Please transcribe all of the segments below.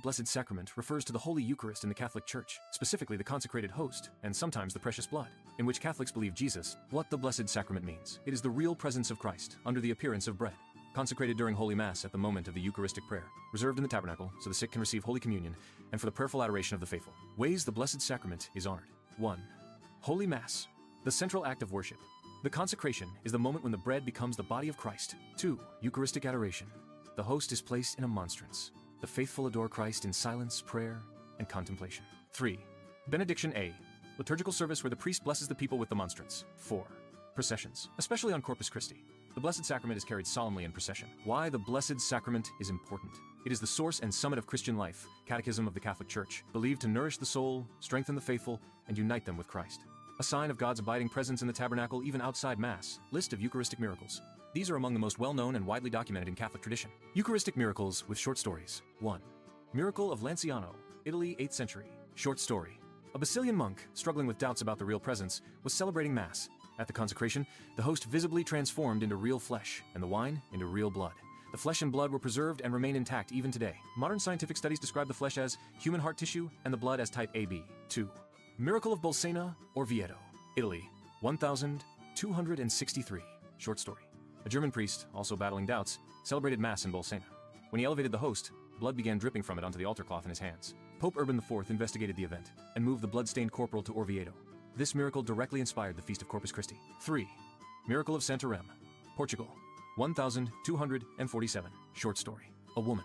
The Blessed Sacrament refers to the Holy Eucharist in the Catholic Church, specifically the consecrated host, and sometimes the precious blood, in which Catholics believe Jesus. What the Blessed Sacrament means: it is the real presence of Christ, under the appearance of bread, consecrated during Holy Mass at the moment of the Eucharistic prayer, reserved in the tabernacle so the sick can receive Holy Communion, and for the prayerful adoration of the faithful. Ways the Blessed Sacrament is honored. 1. Holy Mass, the central act of worship. The consecration is the moment when the bread becomes the body of Christ. 2. Eucharistic adoration. The host is placed in a monstrance. The faithful adore Christ in silence, prayer, and contemplation. 3. Benediction A, liturgical service where the priest blesses the people with the monstrance. 4. Processions, especially on Corpus Christi. The Blessed Sacrament is carried solemnly in procession. Why the Blessed Sacrament is important. It is the source and summit of Christian life, Catechism of the Catholic Church, believed to nourish the soul, strengthen the faithful, and unite them with Christ. A sign of God's abiding presence in the tabernacle even outside Mass. List of Eucharistic miracles. These are among the most well-known and widely documented in Catholic tradition. Eucharistic miracles with short stories. 1. Miracle of Lanciano, Italy, 8th century. Short story. A Basilian monk, struggling with doubts about the real presence, was celebrating Mass. At the consecration, the host visibly transformed into real flesh, and the wine into real blood. The flesh and blood were preserved and remain intact even today. Modern scientific studies describe the flesh as human heart tissue and the blood as type AB. 2. Miracle of Bolsena, Orvieto, Italy, 1263. Short story. A German priest, also battling doubts, celebrated Mass in Bolsena. When he elevated the host, blood began dripping from it onto the altar cloth in his hands. Pope Urban IV investigated the event and moved the blood-stained corporal to Orvieto. This miracle directly inspired the Feast of Corpus Christi. 3. Miracle of Santarém, Portugal, 1247. Short story. A woman,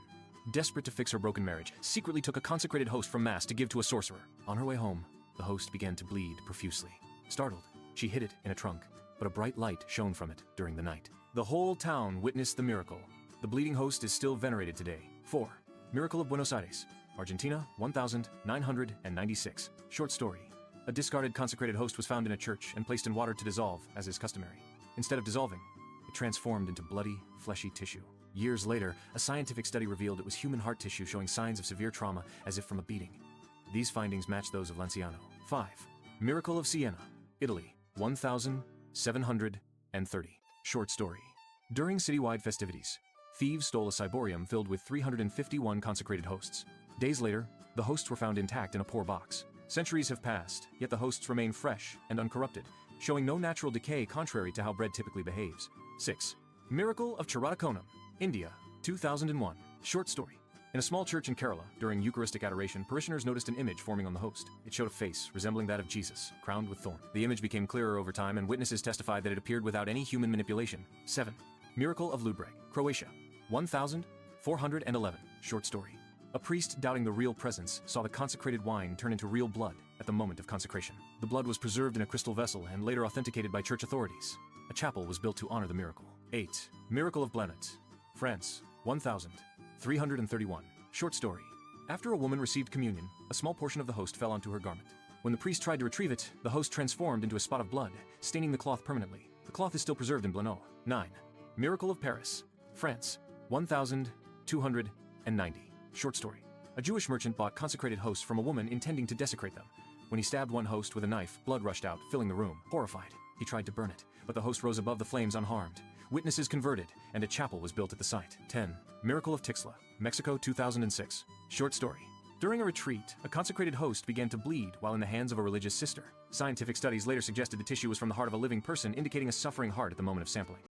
desperate to fix her broken marriage, secretly took a consecrated host from Mass to give to a sorcerer. On her way home, the host began to bleed profusely. Startled, she hid it in a trunk, but a bright light shone from it during the night. The whole town witnessed the miracle. The bleeding host is still venerated today. 4. Miracle of Buenos Aires, Argentina, 1996. Short story. A discarded consecrated host was found in a church and placed in water to dissolve, as is customary. Instead of dissolving, it transformed into bloody, fleshy tissue. Years later, a scientific study revealed it was human heart tissue showing signs of severe trauma, as if from a beating. These findings match those of Lanciano. 5. Miracle of Siena, Italy, 1730. Short story. During citywide festivities, thieves stole a ciborium filled with 351 consecrated hosts. Days later, the hosts were found intact in a poor box. Centuries have passed, yet the hosts remain fresh and uncorrupted, showing no natural decay contrary to how bread typically behaves. 6. Miracle of Chiratakonam, India, 2001. Short story. In a small church in Kerala, during Eucharistic adoration, parishioners noticed an image forming on the host. It showed a face resembling that of Jesus, crowned with thorns. The image became clearer over time, and witnesses testified that it appeared without any human manipulation. 7. Miracle of Ludbreg, Croatia, 1411. Short story. A priest doubting the real presence saw the consecrated wine turn into real blood at the moment of consecration. The blood was preserved in a crystal vessel and later authenticated by church authorities. A chapel was built to honor the miracle. 8. Miracle of Blanet, France, 1331. Short story. After a woman received communion, a small portion of the host fell onto her garment. When the priest tried to retrieve it, the host transformed into a spot of blood, staining the cloth permanently. The cloth is still preserved in Blenheim. 9. Miracle of Paris, France, 1290. Short story. A Jewish merchant bought consecrated hosts from a woman intending to desecrate them. When he stabbed one host with a knife, blood rushed out, filling the room. Horrified, he tried to burn it, but the host rose above the flames unharmed. Witnesses converted, and a chapel was built at the site. 10. Miracle of Tixla, Mexico, 2006. Short story. During a retreat, a consecrated host began to bleed while in the hands of a religious sister. Scientific studies later suggested the tissue was from the heart of a living person, indicating a suffering heart at the moment of sampling.